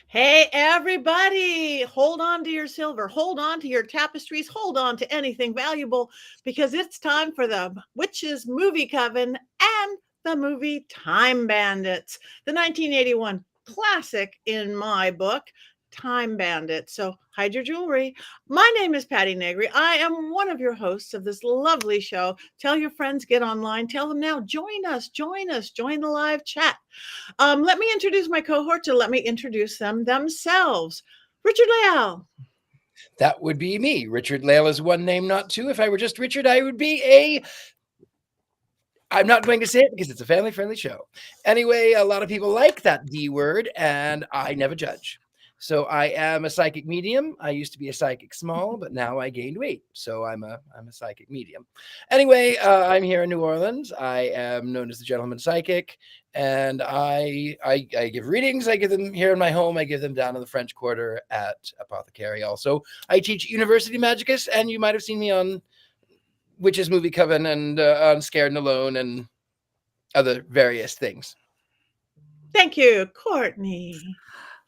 Hey, everybody, hold on to your silver, hold on to your tapestries, hold on to anything valuable because it's time for the Witches Movie Coven and the movie Time Bandits, the 1981 classic in my book, Time Bandits. So hide your jewelry. My name is Patti Negri. I am one of your hosts of this lovely show. Tell your friends, get online, tell them now, join us, join the live chat. Let me introduce my cohorts, or let me introduce them themselves. Richard-Lael. That would be me. Richard-Lael is one name, not two. If I were just Richard, I would be I'm not going to say it because it's a family-friendly show. Anyway, a lot of people like that D word, and I never judge. So I am a psychic medium. I used to be a psychic small, but now I gained weight. So I'm a psychic medium. Anyway, I'm here in New Orleans. I am known as the Gentleman Psychic, and I give readings. I give them here in my home. I give them down in the French Quarter at Apothecary. Also, I teach University Magicus, and you might have seen me on Witches Movie Coven and on Scared and Alone and other various things. Thank you, Courtney.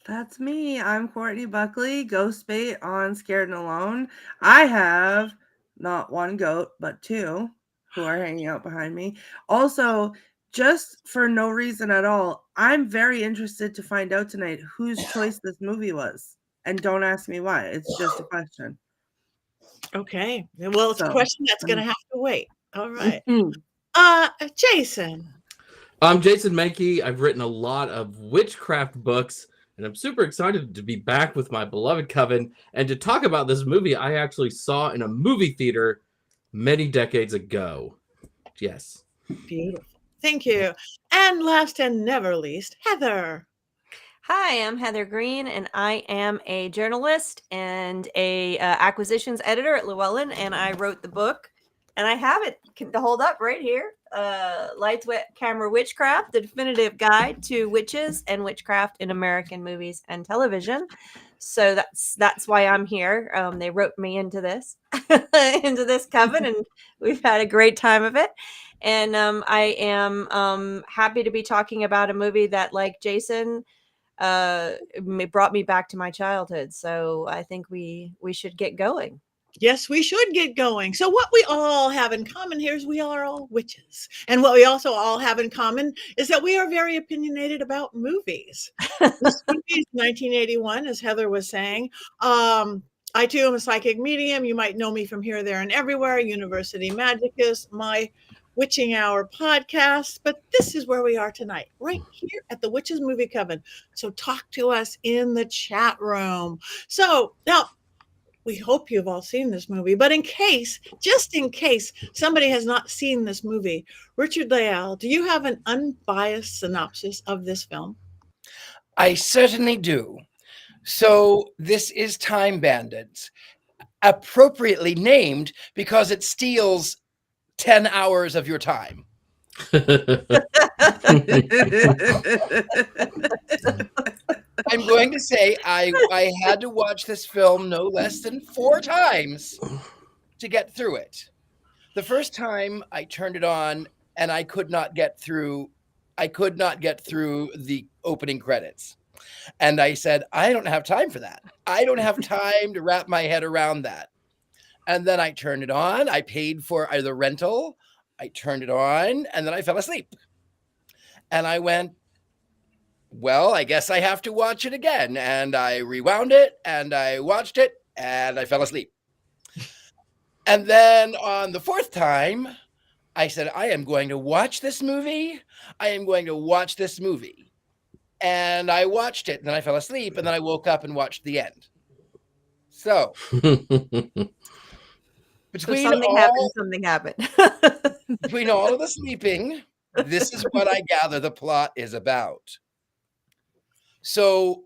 That's me. I'm Courtney Buckley, Ghost Bait on Scared and Alone. I have not one goat, but two who are hanging out behind me. Also, just for no reason at all, I'm very interested to find out tonight whose choice this movie was. And don't ask me why. It's just a question. Okay. Well, it's a question that's going to have to wait. All right. Jason. I'm Jason Mankey. I've written a lot of witchcraft books, and I'm super excited to be back with my beloved coven and to talk about this movie I actually saw in a movie theater many decades ago. Yes. Beautiful. Thank you. And last and never least, Heather. Hi, I'm Heather Greene, and I am a journalist and a acquisitions editor at Llewellyn, and I wrote the book, and I have it to hold up right here. Lights, Camera, Witchcraft, the definitive guide to witches and witchcraft in American movies and television. So that's why I'm here. They wrote me into this coven, and we've had a great time of it. And I am happy to be talking about a movie that, like Jason, it brought me back to my childhood. So I think we should get going. Yes, we should get going. So what we all have in common here is we are all witches. And what we also all have in common is that we are very opinionated about movies. This movie is 1981, as Heather was saying. I too am a psychic medium. You might know me from Here, There, and Everywhere, University Magicus, my Witching Hour podcast, but this is where we are tonight, right here at the Witches Movie Coven. So talk to us in the chat room. So now, we hope you've all seen this movie, but just in case somebody has not seen this movie, Richard-Lael, do you have an unbiased synopsis of this film? I certainly do. So this is Time Bandits, appropriately named because it steals 10 hours of your time. I'm going to say I had to watch this film no less than 4 times to get through it. The first time I turned it on and I could not get through the opening credits. And I said, I don't have time for that. I don't have time to wrap my head around that. And then I turned it on. I paid for the rental. I turned it on and then I fell asleep. And I went, well, I guess I have to watch it again. And I rewound it and I watched it and I fell asleep. And then on the 4th time, I said, I am going to watch this movie. I am going to watch this movie. And I watched it and then I fell asleep and then I woke up and watched the end. So something happened. Between all of the sleeping, this is what I gather the plot is about. So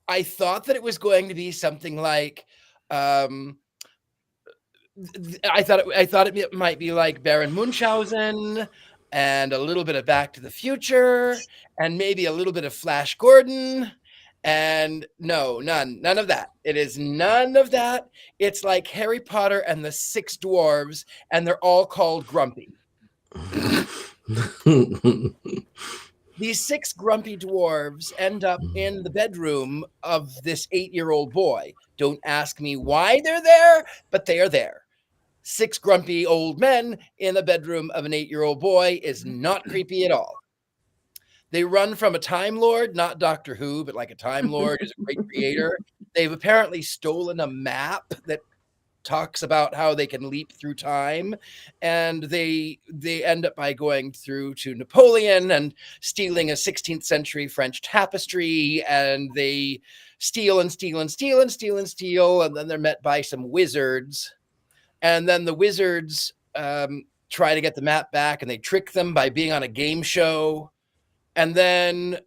I thought that it was going to be something like, I thought it might be like Baron Munchausen and a little bit of Back to the Future and maybe a little bit of Flash Gordon. And no, none of that. It is none of that. It's like Harry Potter and the 6 dwarves, and they're all called Grumpy. these 6 grumpy dwarves end up in the bedroom of this 8-year-old boy. Don't ask me why they're there, but they are there. 6 grumpy old men in the bedroom of an 8-year-old boy is not creepy at all. They run from a Time Lord, not Doctor Who, but like a Time Lord who's a great creator. They've apparently stolen a map that talks about how they can leap through time, and they end up by going through to Napoleon and stealing a 16th century French tapestry, and they steal and steal and steal and steal and steal, and then they're met by some wizards, and then the wizards try to get the map back, and they trick them by being on a game show, and then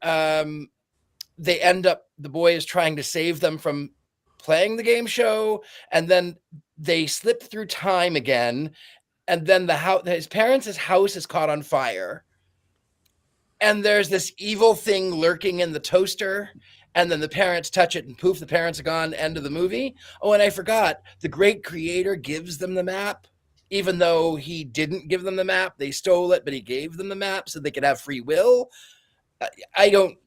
they end up, the boy is trying to save them from playing the game show, and then they slip through time again, and then his parents' house is caught on fire, and there's this evil thing lurking in the toaster, and then the parents touch it and poof, the parents are gone. End of the movie. Oh, and I forgot, the great creator gives them the map, even though he didn't give them the map. They stole it, but he gave them the map so they could have free will. I don't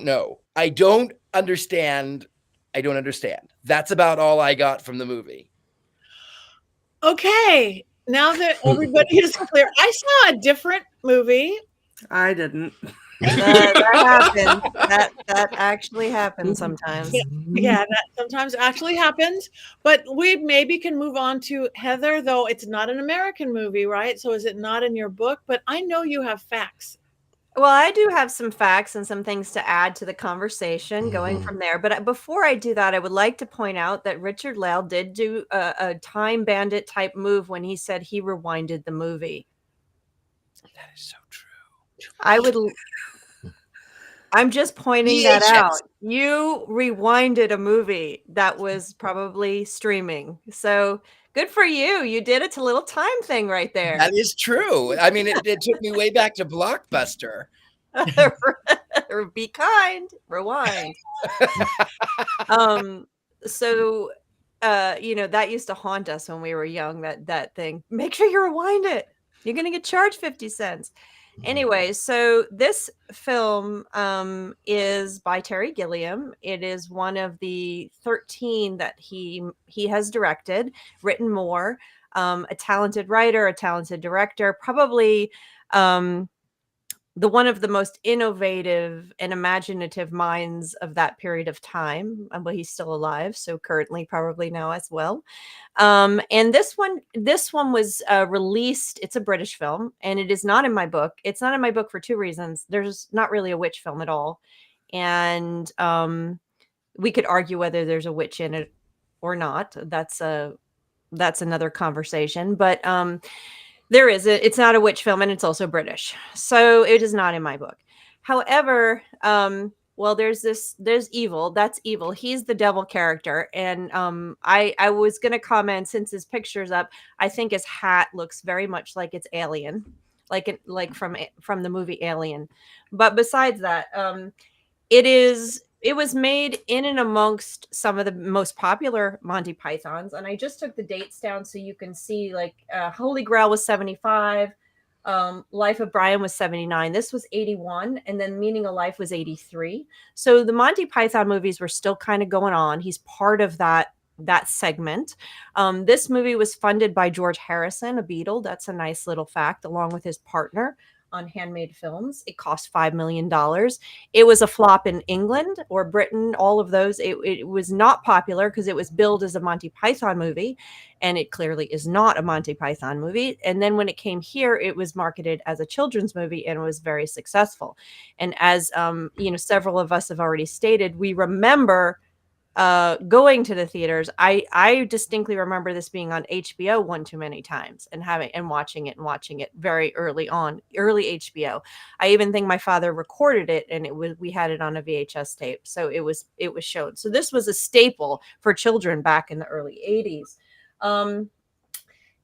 know. I don't understand. That's about all I got from the movie. Okay, now that everybody is clear, I saw a different movie. I didn't. That happens. That actually happens sometimes. Yeah, that sometimes actually happens. But we maybe can move on to Heather, though it's not an American movie, right? So is it not in your book? But I know you have facts. Well, I do have some facts and some things to add to the conversation going from there. But before I do that, I would like to point out that Richard-Lael did do a time bandit type move when he said he rewinded the movie. That is so true. I'm just pointing that out. You rewinded a movie that was probably streaming. So good for you. You did it to little time thing right there. That is true. I mean, it took me way back to Blockbuster. Be kind. Rewind. So that used to haunt us when we were young, that thing. Make sure you rewind it. You're going to get charged 50 cents. Anyway, so this film is by Terry Gilliam. It is one of the 13 that he has directed, written more. A talented writer, a talented director, probably the one of the most innovative and imaginative minds of that period of time. Well, he's still alive, so currently probably now as well. And this one was released. It's a British film, and it is not in my book. It's not in my book for 2 reasons. There's not really a witch film at all, and we could argue whether there's a witch in it or not. That's another conversation. But there is it's not a witch film, and it's also British, so it is not in my book. However, well, there's evil. That's evil. He's the devil character, and I was gonna comment, since his picture's up, I think his hat looks very much like it's Alien, like from the movie Alien. But besides that, it was made in and amongst some of the most popular Monty Pythons. And I just took the dates down so you can see, like, Holy Grail was 75. Life of Brian was 79. This was 81. And then Meaning of Life was 83. So the Monty Python movies were still kind of going on. He's part of that segment. This movie was funded by George Harrison, a Beatle. That's a nice little fact, along with his partner on Handmade Films. It cost $5 million. It was a flop in England or Britain, all of those. It was not popular because it was billed as a Monty Python movie, and it clearly is not a Monty Python movie. And then when it came here, it was marketed as a children's movie and was very successful. And as several of us have already stated, we remember going to the theaters. I distinctly remember this being on HBO one too many times and watching it very early HBO. I even think my father recorded it, and we had it on a VHS tape, so it was shown. So this was a staple for children back in the early 80s.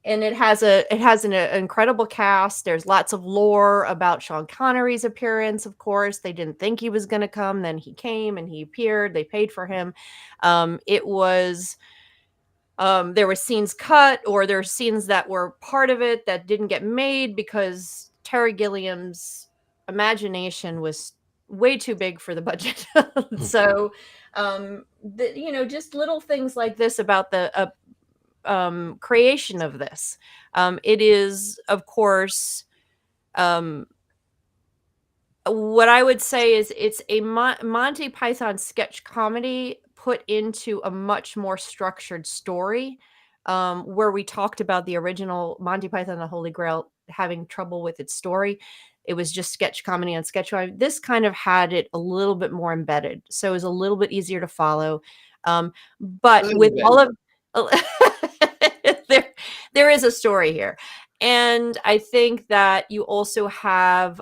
And it has an incredible cast. There's lots of lore about Sean Connery's appearance. Of course, they didn't think he was going to come. Then he came and he appeared. They paid for him. There were scenes cut, or there were scenes that were part of it that didn't get made because Terry Gilliam's imagination was way too big for the budget. So, just little things like this about the creation of this. It is, of course, what I would say is it's a Monty Python sketch comedy put into a much more structured story, where we talked about the original Monty Python and the Holy Grail having trouble with its story. It was just sketch comedy on sketch comedy. This kind of had it a little bit more embedded, so it was a little bit easier to follow. But with all of there is a story here. And I think that you also have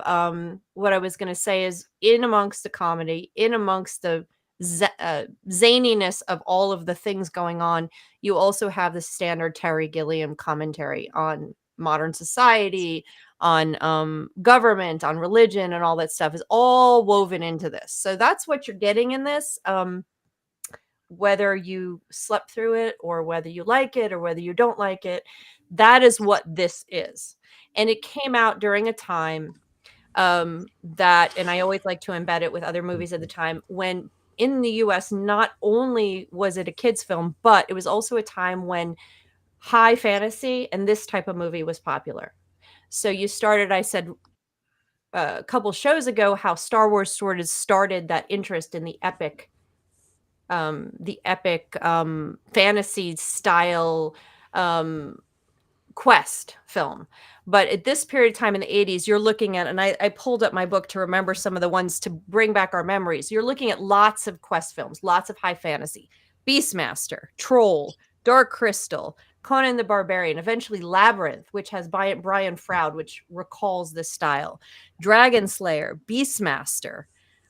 what I was going to say is in amongst the comedy, in amongst the zaniness of all of the things going on, you also have the standard Terry Gilliam commentary on modern society, on government, on religion, and all that stuff is all woven into this. So that's what you're getting in this. Whether you slept through it or whether you like it or whether you don't like it, that is what this is. And it came out during a time that, and I always like to embed it with other movies at the time, when in the US, not only was it a kid's film, but it was also a time when high fantasy and this type of movie was popular. So you started, I said a couple shows ago, how Star Wars sort of started that interest in the epic fantasy style quest film. But at this period of time in the 80s, you're looking at, and I pulled up my book to remember some of the ones to bring back our memories. You're looking at lots of quest films, lots of high fantasy, Beastmaster, Troll, Dark Crystal, Conan the Barbarian, eventually Labyrinth, which has Brian Froud, which recalls this style, Dragon Slayer, Beastmaster.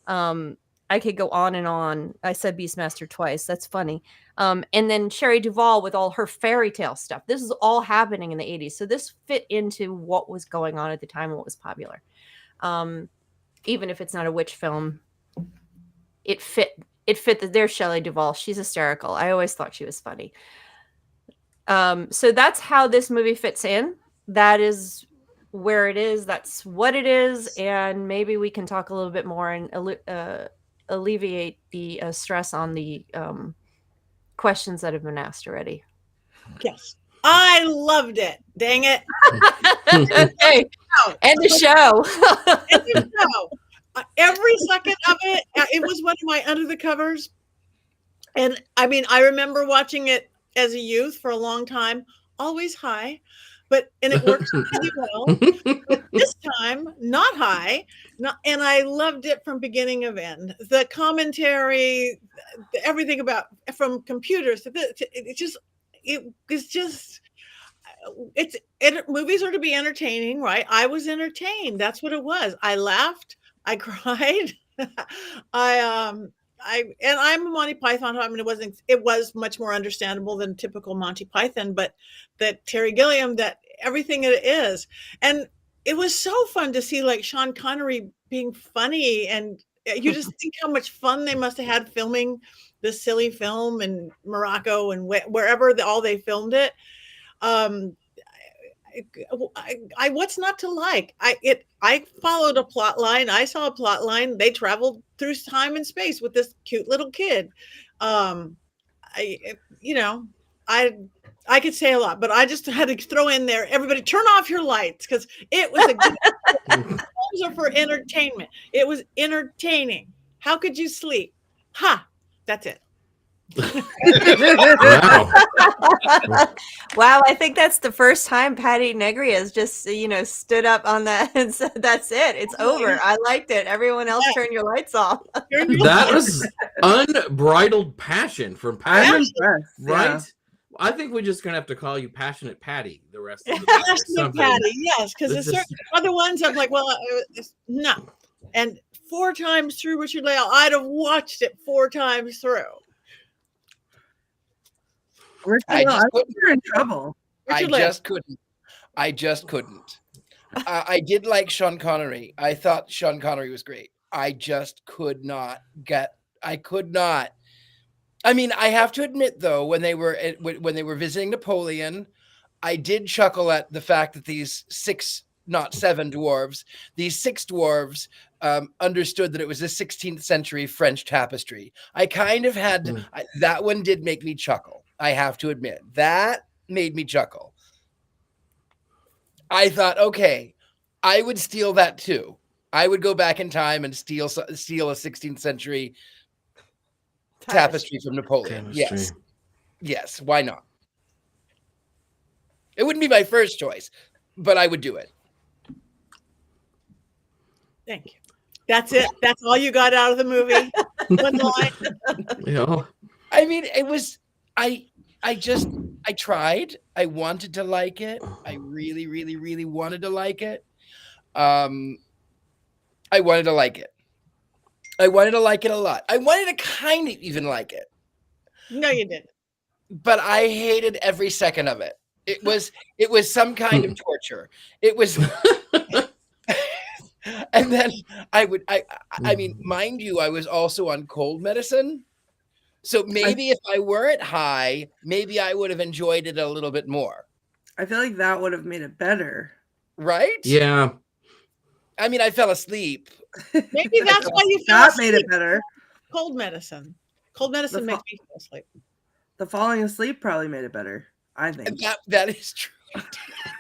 I could go on and on. I said Beastmaster twice. That's funny. And then Shelley Duval with all her fairy tale stuff. This is all happening in the 80s. So this fit into what was going on at the time and what was popular. Even if it's not a witch film, it fit. There's Shelley Duval. She's hysterical. I always thought she was funny. So that's how this movie fits in. That is where it is. That's what it is. And maybe we can talk a little bit more and alleviate the stress on the questions that have been asked already. Yes. I loved it. Dang it. Okay. End the show. End the show. Every second of it, it was one of my under the covers. And I mean, I remember watching it as a youth for a long time, always high, and it works really well. But this time, not high. And I loved it from beginning of end. The commentary, everything about from computers to this, movies are to be entertaining, right? I was entertained. That's what it was. I laughed. I cried. I'm a Monty Python. I mean, it was much more understandable than typical Monty Python, but that Terry Gilliam, that everything it is. And it was so fun to see like Sean Connery being funny. And you just think how much fun they must have had filming this silly film in Morocco and wherever all they filmed it. What's not to like? I followed a plot line. I saw a plot line. They traveled through time and space with this cute little kid. I could say a lot, but I just had to throw in there, everybody turn off your lights, because it was a good those are for entertainment. It was entertaining. How could you sleep? That's it. Wow. Wow, I think that's the first time Patti Negri has just stood up on that and said, that's it, it's over. I liked it. Everyone else turn your lights off. That was unbridled passion from Patti, right? Yeah. I think we're just gonna have to call you Passionate Patti the rest of the day. Passionate Patti, yes, because there's certain other ones I'm like, well, no. And 4 times through Richard-Lael, I'd have watched it 4 times through. I you're in trouble. I just couldn't. I did like Sean Connery. I thought Sean Connery was great. I just could not. I mean, I have to admit though, when they were visiting Napoleon, I did chuckle at the fact that these 6 not 7 dwarves. These 6 dwarves understood that it was a 16th century French tapestry. I kind of had that one did make me chuckle. I have to admit that made me chuckle. I thought, okay, I would steal that too. I would go back in time and steal a 16th century tapestry from Napoleon. Yes, why not? It wouldn't be my first choice, but I would do it. Thank you. That's it. That's all you got out of the movie. One line. Yeah. I mean, it was. I tried. I wanted to like it. I really, really, really wanted to like it. I wanted to like it. I wanted to like it a lot. I wanted to kind of even like it. No, you didn't. But I hated every second of it. It was some kind of torture. It was. And then I mean, mind you, I was also on cold medicine. So maybe if I weren't high, maybe I would have enjoyed it a little bit more. I feel like that would have made it better. Right? Yeah. I mean, I fell asleep. Maybe that's why you fell That asleep. made it better. Cold medicine. Cold medicine makes me fall asleep. The falling asleep probably made it better, I think. That is true.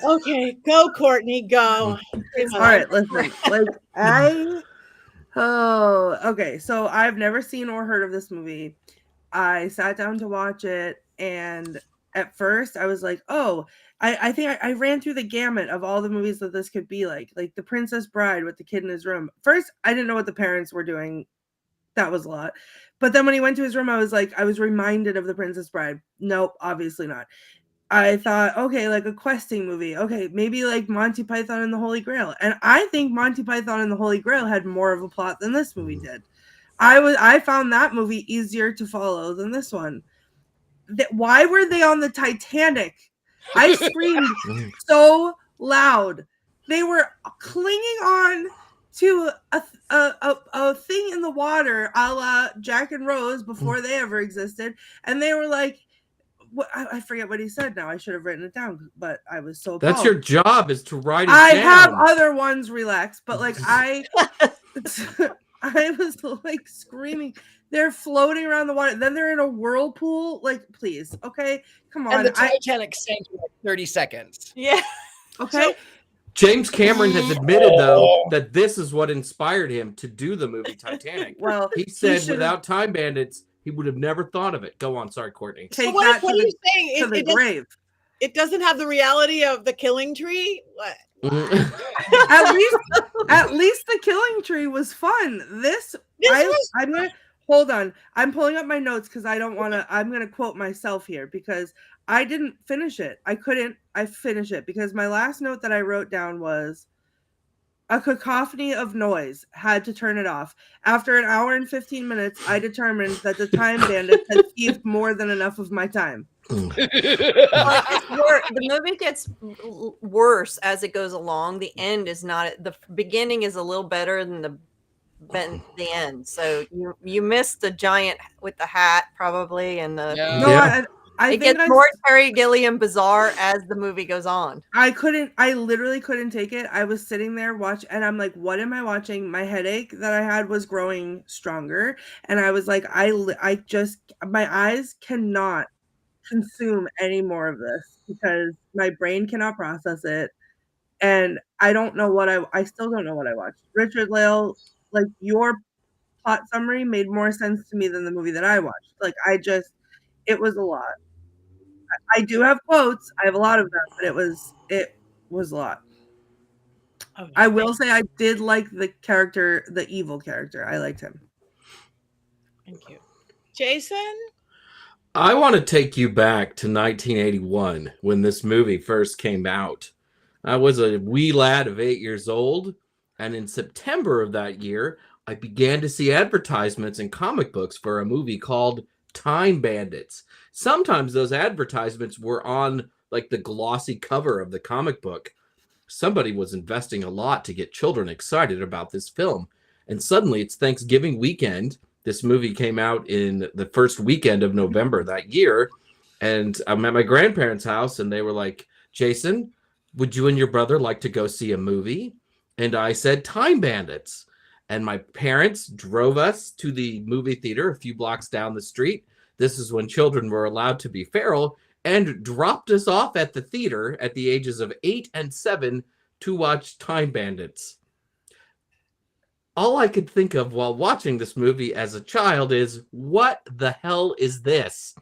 Okay, go, Courtney, go. All right, listen. Okay. So I've never seen or heard of this movie. I sat down to watch it, and at first I was like, oh, I think I ran through the gamut of all the movies that this could be like The Princess Bride with the kid in his room. First, I didn't know what the parents were doing. That was a lot. But then when he went to his room, I was reminded of The Princess Bride. Nope, obviously not. I thought, okay, like a questing movie. Okay, maybe like Monty Python and the Holy Grail. And I think Monty Python and the Holy Grail had more of a plot than this movie did. I found that movie easier to follow than this one. Why were they on the Titanic? I screamed so loud. They were clinging on to a thing in the water, a la Jack and Rose before they ever existed, and they were like, I forget what he said now. I should have written it down, but I was so That's pumped. your job, is to write it I down. have other ones, relax, but I was like screaming. They're floating around the water. Then they're in a whirlpool. Like, please, okay, come on. And the Titanic sank in like 30 seconds. Yeah. Okay. So, James Cameron has admitted, though, that this is what inspired him to do the movie Titanic. Well, he said without Time Bandits, he would have never thought of it. Go on. Sorry, Courtney. Take what that are you saying? to the grave. It doesn't have the reality of the Killing Tree? What? At least the Killing Tree was fun. I'm gonna hold on. I'm pulling up my notes because I'm gonna quote myself here because I didn't finish it. I finished it because my last note that I wrote down was a cacophony of noise. Had to turn it off. After an hour and 15 minutes, I determined that the Time Bandits had thieved more than enough of my time. the movie gets worse as it goes along. The end is not. The beginning is a little better than the end. So you missed the giant with the hat probably, and the it gets more Terry Gilliam bizarre as the movie goes on. I literally couldn't take it. I was sitting there and I'm like, what am I watching? My headache that I had was growing stronger. And I was like, my eyes cannot consume any more of this because my brain cannot process it. And I don't know I still don't know what I watched. Richard-Lael, like your plot summary made more sense to me than the movie that I watched. Like it was a lot. I do have quotes. I have a lot of them, but it was a lot. Okay. I will say I did like the evil character. I liked him. Thank you. Jason? I want to take you back to 1981 when this movie first came out. I was a wee lad of 8 years old, and in September of that year, I began to see advertisements in comic books for a movie called Time Bandits. Sometimes those advertisements were on like the glossy cover of the comic book. Somebody was investing a lot to get children excited about this film. And suddenly it's Thanksgiving weekend. This movie came out in the first weekend of November that year. And I'm at my grandparents' house and they were like, Jason, would you and your brother like to go see a movie? And I said, Time Bandits. And my parents drove us to the movie theater a few blocks down the street. This is when children were allowed to be feral, and dropped us off at the theater at the ages of 8 and 7 to watch Time Bandits. All I could think of while watching this movie as a child is, what the hell is this?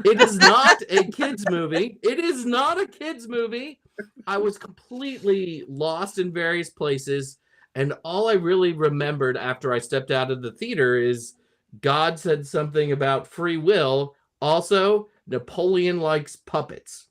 It is not a kid's movie. It is not a kid's movie. I was completely lost in various places, and all I really remembered after I stepped out of the theater is God said something about free will. Also, Napoleon likes puppets.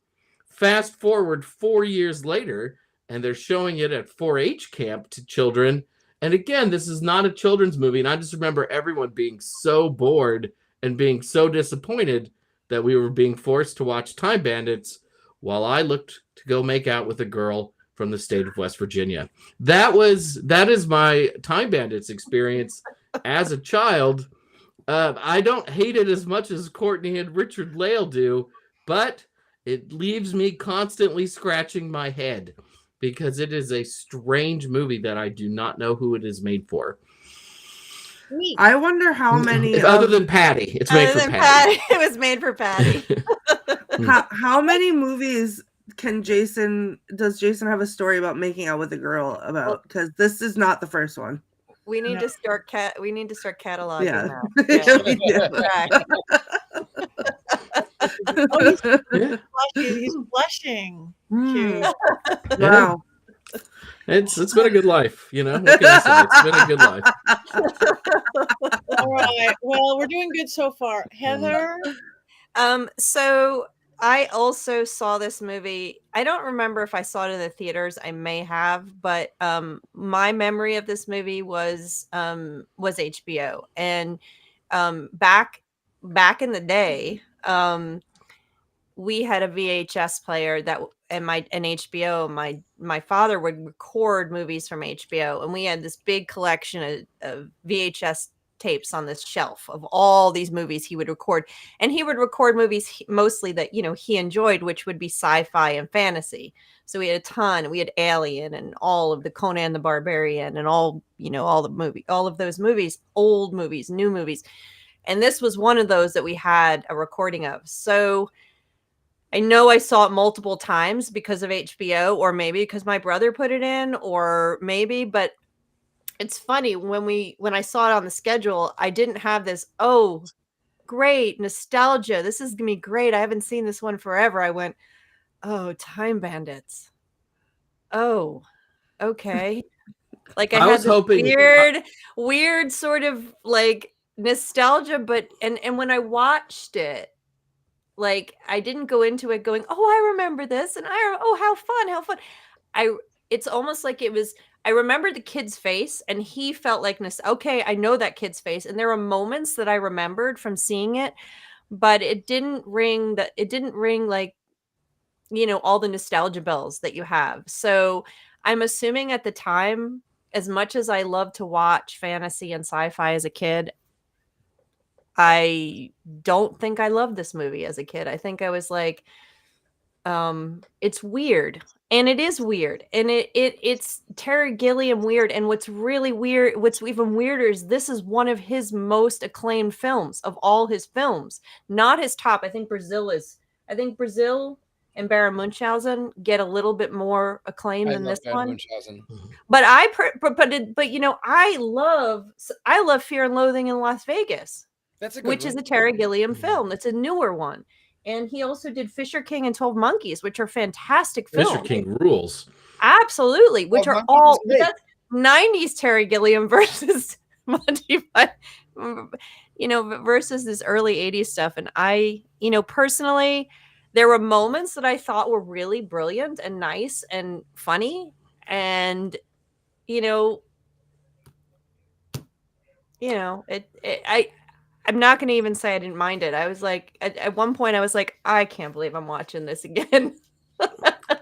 Fast forward 4 years later, and they're showing it at 4-H camp to children. And again, this is not a children's movie. And I just remember everyone being so bored and being so disappointed that we were being forced to watch Time Bandits while I looked to go make out with a girl from the state of West Virginia. That is my Time Bandits experience as a child. I don't hate it as much as Courtney and Richard-Lael do, but it leaves me constantly scratching my head because it is a strange movie that I do not know who it is made for. I wonder how many other than Patty. It's made for Patty. It was made for Patty. how many movies does Jason have a story about making out with a girl about? Because this is not the first one. We need to start cataloging Yeah. that. Yeah. He's blushing. Mm. Wow. It's been a good life, you know. What can I say? It's been a good life. All right. Well, we're doing good so far. Heather? So I also saw this movie. I don't remember if I saw it in the theaters. I may have, but my memory of this movie was HBO. And back in the day, we had a VHS player and HBO. My father would record movies from HBO, and we had this big collection of VHS tapes on this shelf of all these movies he would record. And he would record movies mostly that, he enjoyed, which would be sci-fi and fantasy. So we had a ton. We had Alien and all of the Conan the Barbarian and all of those movies, old movies, new movies. And this was one of those that we had a recording of. So I know I saw it multiple times because of HBO, or maybe because my brother put it in, or maybe, but it's funny when I saw it on the schedule, I didn't have this, oh, great, nostalgia. This is going to be great. I haven't seen this one forever. I went, oh, Time Bandits. Oh, okay. Like I was hoping weird sort of like nostalgia, but and when I watched it, like I didn't go into it going, oh, I remember this, and how fun. It's almost like it was. I remember the kid's face, and he felt like, okay, I know that kid's face, and there were moments that I remembered from seeing it, but it didn't ring like, all the nostalgia bells that you have. So I'm assuming at the time, as much as I loved to watch fantasy and sci-fi as a kid, I don't think I loved this movie as a kid. I think I was like, it's weird. And it is weird. And it's Terry Gilliam weird. And what's really weird, what's even weirder is this is one of his most acclaimed films of all his films. Not his top. I think Brazil and Baron Munchausen get a little bit more acclaim than this one. Munchausen. But I love Fear and Loathing in Las Vegas. That's a good which one. is a Terry Gilliam film. That's a newer one. And he also did Fisher King and 12 Monkeys, which are fantastic films. Fisher King rules. Absolutely. Which are all that's 90s Terry Gilliam versus Monty Python, versus this early 80s stuff. And I, personally, there were moments that I thought were really brilliant and nice and funny. And, I'm not going to even say I didn't mind it. I was like, at one point I was like, I can't believe I'm watching this again.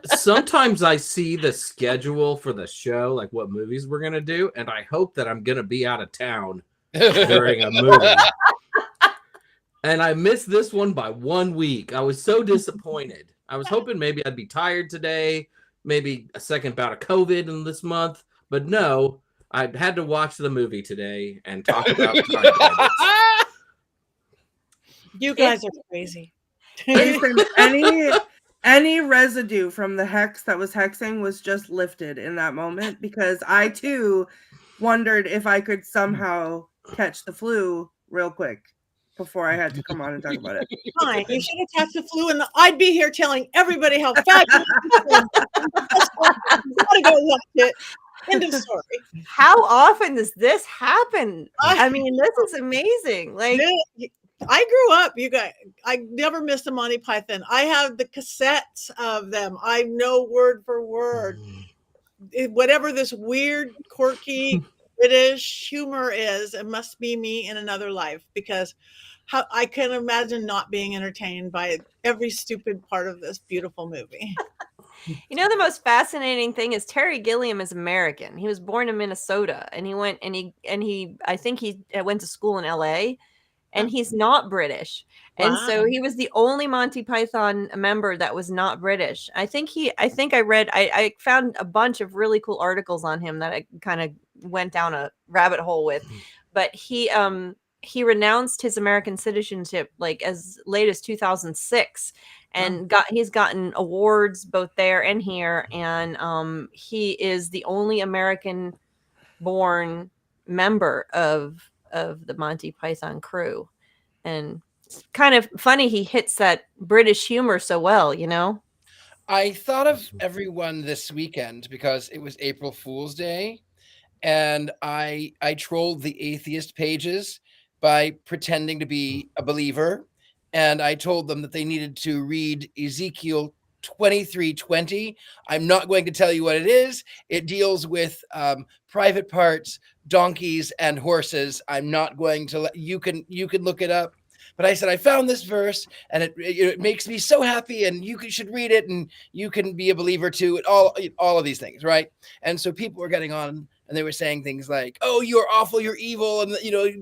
Sometimes I see the schedule for the show, like what movies we're going to do, and I hope that I'm going to be out of town during a movie. And I missed this one by 1 week. I was so disappointed. I was hoping maybe I'd be tired today, maybe a second bout of COVID in this month, but no, I had to watch the movie today and talk about Time Bandits. You guys are crazy. Listen, any residue from the hex that was hexing was just lifted in that moment, because I too wondered if I could somehow catch the flu real quick before I had to come on and talk about it. Fine, you should have catch the flu, and I'd be here telling everybody how fabulous it is. Gotta go watch it. End of story. How often does this happen? I mean, this is amazing. Like, Yeah, I grew up, you guys. I never missed a Monty Python. I have the cassettes of them. I know word for word. Whatever this weird, quirky British humor is, it must be me in another life, because how I can imagine not being entertained by every stupid part of this beautiful movie. you know, the most fascinating thing is Terry Gilliam is American. He was born in Minnesota, and he went and he I think he went to school in LA, and he's not British. And so he was the only Monty Python member that was not British. I found a bunch of really cool articles on him that I kind of went down a rabbit hole with. But he renounced his American citizenship like as late as 2006, and he's gotten awards both there and here. And he is the only American born member of the Monty Python crew. And it's kind of funny he hits that British humor so well, you know? I thought of everyone this weekend because it was April Fool's Day, and I trolled the atheist pages by pretending to be a believer, and I told them that they needed to read Ezekiel 23:20. I'm not going to tell you what it is. It deals with private parts, donkeys, and horses. I'm not going to let you can look it up. But I said, I found this verse, and it makes me so happy, and you should read it, and you can be a believer too. All of these things, right? And so people were getting on, and they were saying things like, "Oh, you're awful, you're evil, and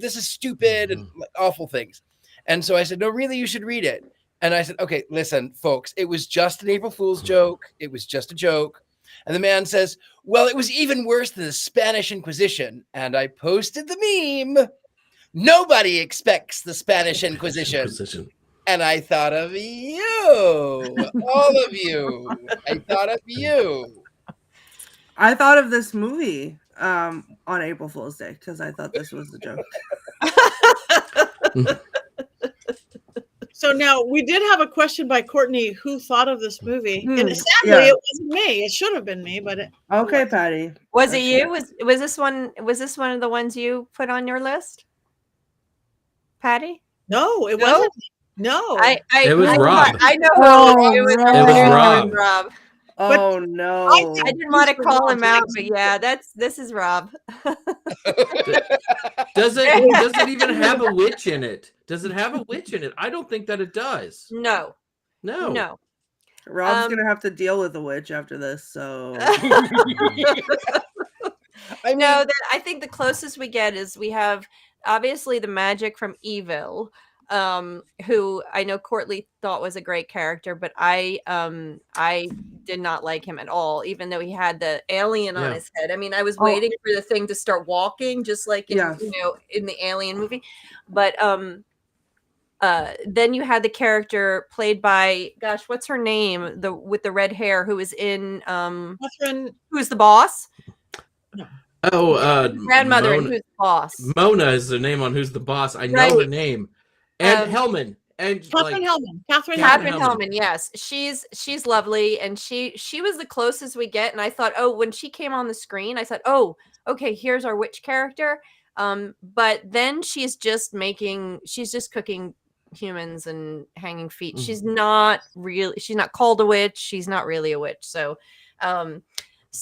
this is stupid," and awful things. And so I said, "No, really, you should read it." And I said, "Okay, listen, folks, it was just an April Fool's joke. It was just a joke." And the man says, "Well, it was even worse than the Spanish Inquisition." And I posted the meme. Nobody expects the Spanish Inquisition. And I thought of you, all of you. I thought of you. I thought of this movie on April Fool's Day because I thought this was the joke. So now we did have a question by Courtney, who thought of this movie, and sadly it wasn't me. It should have been me, but okay, Patty. Was it you? Was this one? Was this one of the ones you put on your list, Patty? No, it wasn't. No, it was Rob. I know. It was Rob. Rob. Oh no! I didn't want to call him out, but yeah, this is Rob. Does it even have a witch in it? Does it have a witch in it? I don't think that it does. No. Rob's gonna have to deal with the witch after this, so. I think the closest we get is we have obviously the magic from Evil, who I know Courtney thought was a great character, but I did not like him at all, even though he had the alien on his head. I mean, I was waiting for the thing to start walking, just like in the Alien movie. But then you had the character played by, gosh, what's her name? With the red hair, who is in Catherine, who's the boss? Mona, Grandmother and Who's the Boss. Mona is the name on Who's the Boss. I know her name. And Hellman. And Catherine Hellman. Catherine Hellman, yes. She's lovely, and she was the closest we get. And I thought, when she came on the screen, I thought, okay, here's our witch character. But then she's just cooking humans and hanging feet. Mm-hmm. She's not called a witch. She's not really a witch. So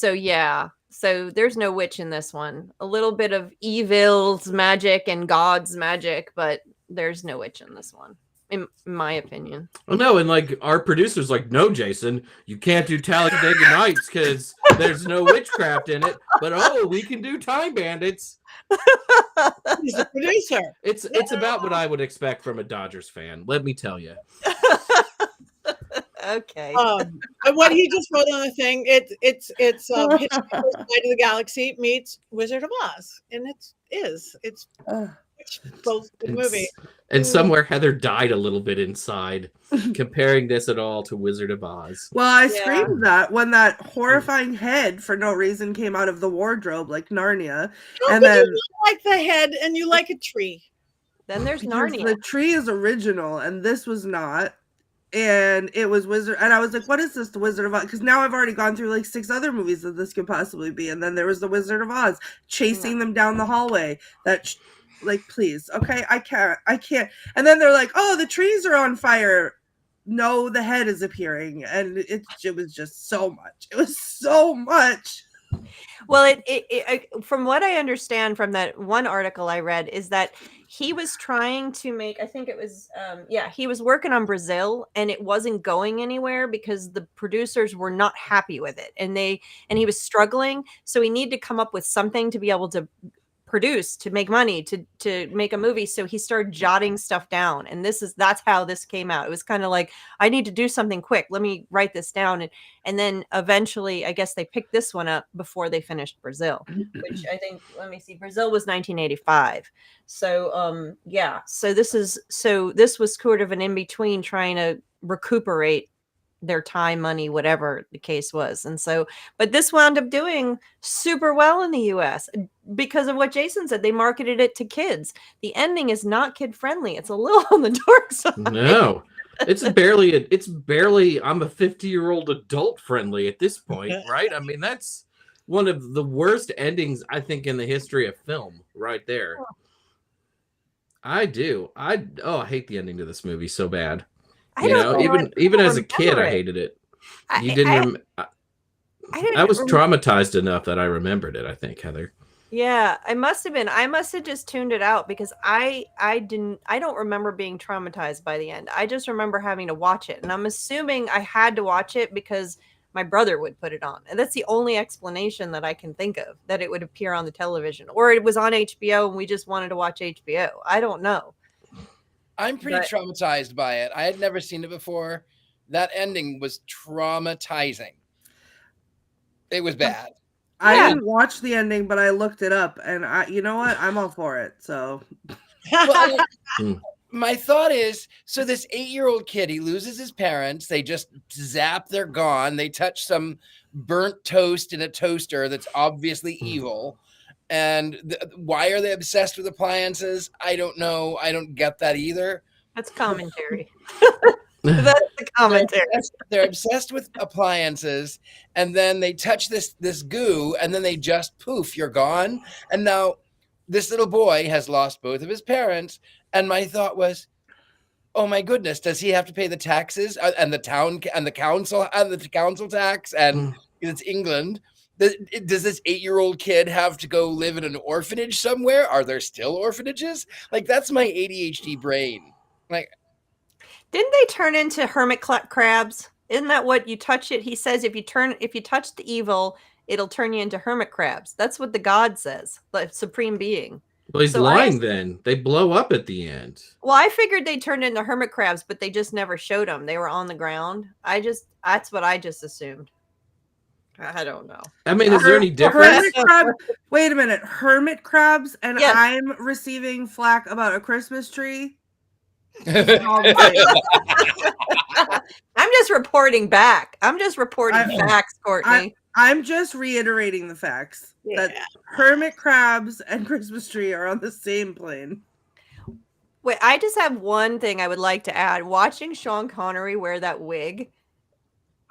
yeah. So there's no witch in this one. A little bit of evil's magic and God's magic, but there's no witch in this one, in my opinion. Well, no, and like our producer's like, no, Jason, you can't do Talladega Nights because there's no witchcraft in it. But we can do Time Bandits. He's the producer. It's about what I would expect from a Dodgers fan. Let me tell you. Okay. And what he just wrote on the thing, it's Hitchhiker's Guide to the Galaxy meets Wizard of Oz, and it's both good movie. And somewhere Heather died a little bit inside, comparing this at all to Wizard of Oz. Well, I screamed that when that horrifying head for no reason came out of the wardrobe like Narnia. And then you like the head and you like a tree. Then there's because Narnia. the tree is original and this was not. And it was Wizard, and I was like, what is this, the Wizard of Oz? Because now I've already gone through like 6 other movies that this could possibly be. And then there was the Wizard of Oz chasing them down the hallway. Like, please, okay, I can't. And then they're like, oh, the trees are on fire. No, the head is appearing. And it was just so much. It was so much. Well, it from what I understand from that one article I read is that he was trying to make, I think it was, he was working on Brazil and it wasn't going anywhere because the producers were not happy with it. And he was struggling. So he needed to come up with something to be able to produce, to make money, to make a movie. So he started jotting stuff down, and that's how this came out. It was kind of like, I need to do something quick, let me write this down. And then eventually I guess they picked this one up before they finished Brazil, which I think, let me see, Brazil was 1985. So so this was sort of an in-between, trying to recuperate their time, money, whatever the case was. And so, but this wound up doing super well in the US because of what Jason said. They marketed it to kids. The ending is not kid friendly. It's a little on the dark side. No, it's barely I'm a 50-year-old adult friendly at this point, right? I mean, that's one of the worst endings I think in the history of film right there. I hate the ending to this movie so bad. Even as a kid, I hated it. I was traumatized enough that I remembered it, I think, Heather. Yeah, I must have just tuned it out because I don't remember being traumatized by the end. I just remember having to watch it. And I'm assuming I had to watch it because my brother would put it on. And that's the only explanation that I can think of, that it would appear on the television. Or it was on HBO and we just wanted to watch HBO. I don't know. I'm pretty traumatized by it. I had never seen it before. That ending was traumatizing. It was bad. I didn't watch the ending, but I looked it up, and you know what? I'm all for it. So, my thought is, so this 8-year-old kid, he loses his parents. They just zap, they're gone. They touch some burnt toast in a toaster that's obviously evil. And why are they obsessed with appliances? I don't know. I don't get that either. That's commentary. That's the commentary. They're obsessed with appliances, and then they touch this goo, and then they just poof, you're gone. And now this little boy has lost both of his parents. And my thought was, oh my goodness, does he have to pay the taxes and the town and the council tax? And it's England. Does this 8-year-old kid have to go live in an orphanage somewhere? Are there still orphanages? Like, that's my ADHD brain. Like, didn't they turn into hermit crabs? Isn't that what you touch it? He says if you touch the evil, it'll turn you into hermit crabs. That's what the god says, the supreme being. Well, he's lying then. They blow up at the end. Well, I figured they turned into hermit crabs, but they just never showed them. They were on the ground. That's what I just assumed. I don't know. I mean, is there any difference? Wait a minute. Hermit crabs, and yes. I'm receiving flack about a Christmas tree? I'm just reporting back. I'm just reporting facts, Courtney. I'm just reiterating the facts that hermit crabs and Christmas tree are on the same plane. Wait, I just have one thing I would like to add. Watching Sean Connery wear that wig,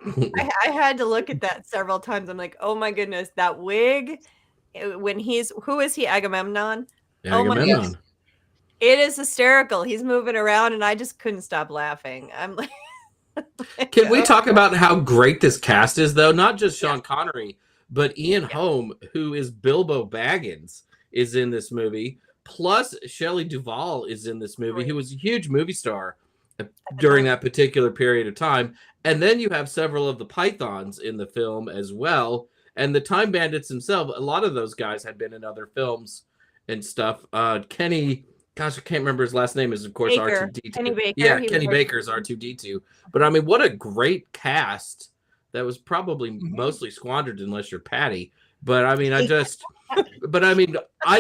I had to look at that several times. I'm like, oh my goodness, that wig. When who is he? Agamemnon? Yeah, Agamemnon. Oh my goodness. It is hysterical. He's moving around and I just couldn't stop laughing. I'm like, can we talk about how great this cast is, though? Not just Sean Connery, but Ian Holm, who is Bilbo Baggins, is in this movie. Plus, Shelley Duval is in this movie, who was a huge movie star during that particular period of time. And then you have several of the Pythons in the film as well. And the Time Bandits themselves, a lot of those guys had been in other films and stuff. Kenny gosh, I can't remember his last name. Is of course Baker. R2D2. Kenny Baker. Yeah, He was Kenny R2D2. Baker's R2D2. But I mean, what a great cast. That was probably mostly squandered unless you're Patty. But I mean, I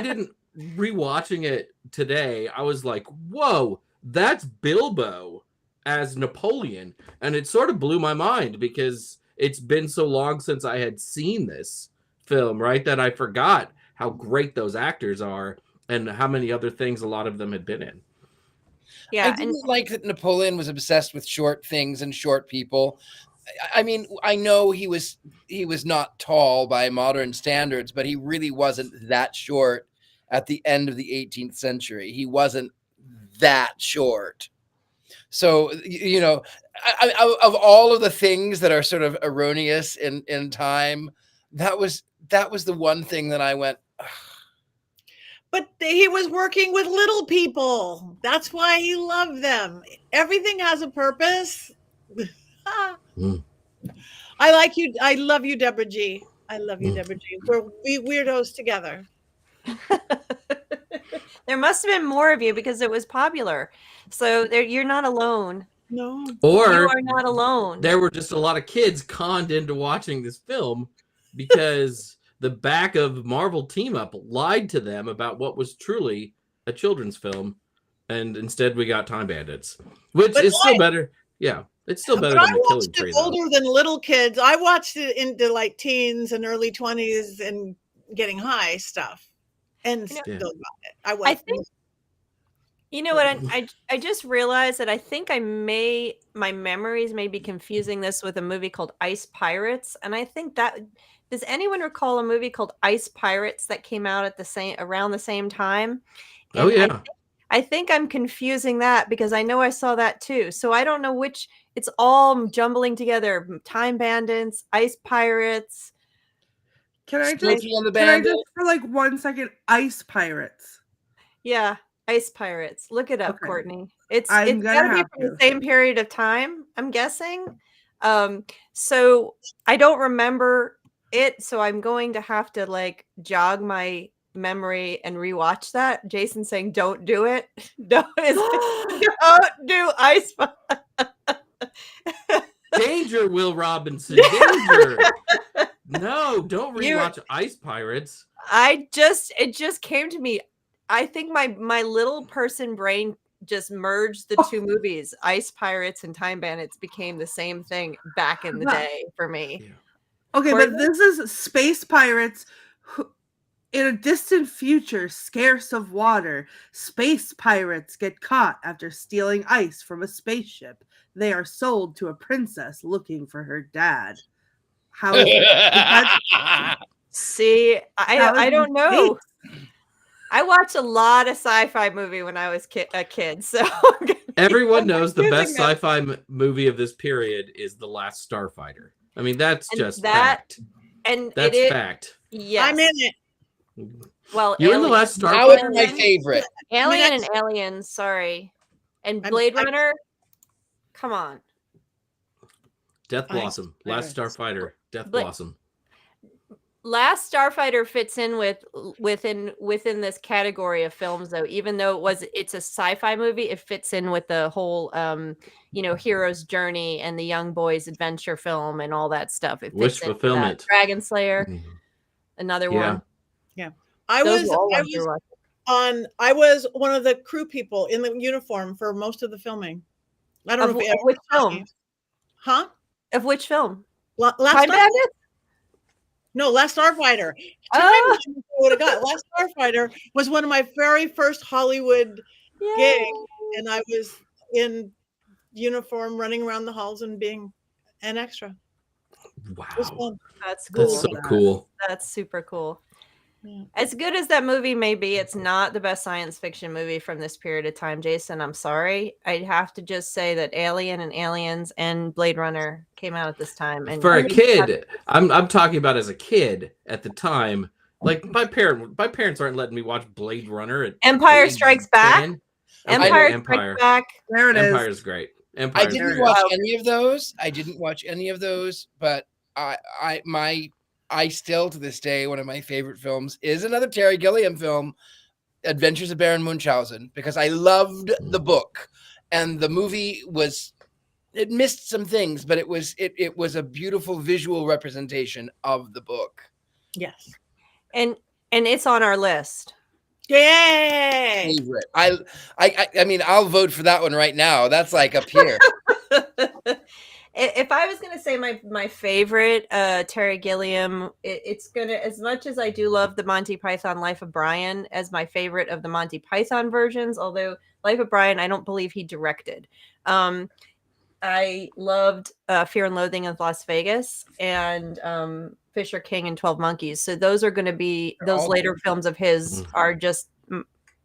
didn't rewatching it today. I was like, whoa, that's Bilbo as Napoleon. And it sort of blew my mind because it's been so long since I had seen this film, right? That I forgot how great those actors are and how many other things a lot of them had been in. Yeah, I didn't like that Napoleon was obsessed with short things and short people. I mean, I know he was not tall by modern standards, but he really wasn't that short at the end of the 18th century. He wasn't that short. So, you know, of all of the things that are sort of erroneous in time, that was the one thing that I went, ugh. But he was working with little people. That's why he loved them. Everything has a purpose. I like you. I love you, Deborah G. I love you, Deborah G. We're weirdos together. There must have been more of you because it was popular. So you're not alone. No. Or You are not alone. there were just a lot of kids conned into watching this film because the back of Marvel Team Up lied to them about what was truly a children's film, and instead we got Time Bandits, which is still better. Yeah, it's still better than The Killing Tree. Older than little kids. I watched it into like teens and early 20s and getting high stuff, and still got it. I think. You know what? I just realized that I think my memories may be confusing this with a movie called Ice Pirates, and I think that. Does anyone recall a movie called Ice Pirates that came out at around the same time? And oh yeah. I think I'm confusing that because I know I saw that too. So I don't know which. It's all jumbling together. Time Bandits, Ice Pirates. Can I just for like 1 second, Ice Pirates? Yeah, Ice Pirates. Look it up, Okay. Courtney. It's got to be from the same period of time, I'm guessing. So I don't remember it, so I'm going to have to like jog my memory and rewatch that. Jason saying don't do it. Don't do Ice Danger, Will Robinson, danger. No, don't rewatch Ice Pirates. It just came to me. I think my little person brain just merged the two movies. Ice Pirates and Time Bandits became the same thing back in the day for me. Yeah. Okay, but this is space pirates who, in a distant future, scarce of water. Space pirates get caught after stealing ice from a spaceship. They are sold to a princess looking for her dad. How is that? See, I don't know. I watched a lot of sci-fi movie when I was a kid, so everyone knows the best sci-fi movie of this period is The Last Starfighter. I mean, that's just fact. And that's fact. Yes. I'm in it. Well, you're in The Last Starfighter. That was my favorite. Alien and Aliens, sorry. And Blade Runner. Come on. Death Blossom. Last Starfighter. Death Blossom. Last Starfighter fits in within this category of films, though. Even though it's a sci-fi movie, it fits in with the whole, hero's journey and the young boy's adventure film and all that stuff. It fits Wish fulfillment. Dragon Slayer, another one. Yeah, I was one of the crew people in the uniform for most of the filming. I don't know if which film, huh? Of which film? Last Starfighter. Would have got Last Starfighter was one of my very first Hollywood gigs, and I was in uniform, running around the halls and being an extra. Wow, that's cool. That's so cool. That's super cool. Yeah. As good as that movie may be, it's not the best science fiction movie from this period of time, Jason. I'm sorry. I'd have to just say that Alien and Aliens and Blade Runner came out at this time. And for a kid, I'm talking about as a kid at the time. Like my parents aren't letting me watch Blade Runner. At Empire Strikes Back. Empire Strikes Back. There it is. Empire's great. I didn't watch any of those. But I still to this day, one of my favorite films is another Terry Gilliam film, Adventures of Baron Munchausen because I loved the book, and the movie it missed some things, but it was a beautiful visual representation of the book. Yes. And it's on our list. Yay! Favorite. I mean, I'll vote for that one right now. That's like up here. If I was going to say my favorite Terry Gilliam, it's going to, as much as I do love the Monty Python Life of Brian as my favorite of the Monty Python versions, although Life of Brian, I don't believe he directed. I loved Fear and Loathing in Las Vegas and Fisher King and 12 Monkeys. So those are going to be, those later films of his are just,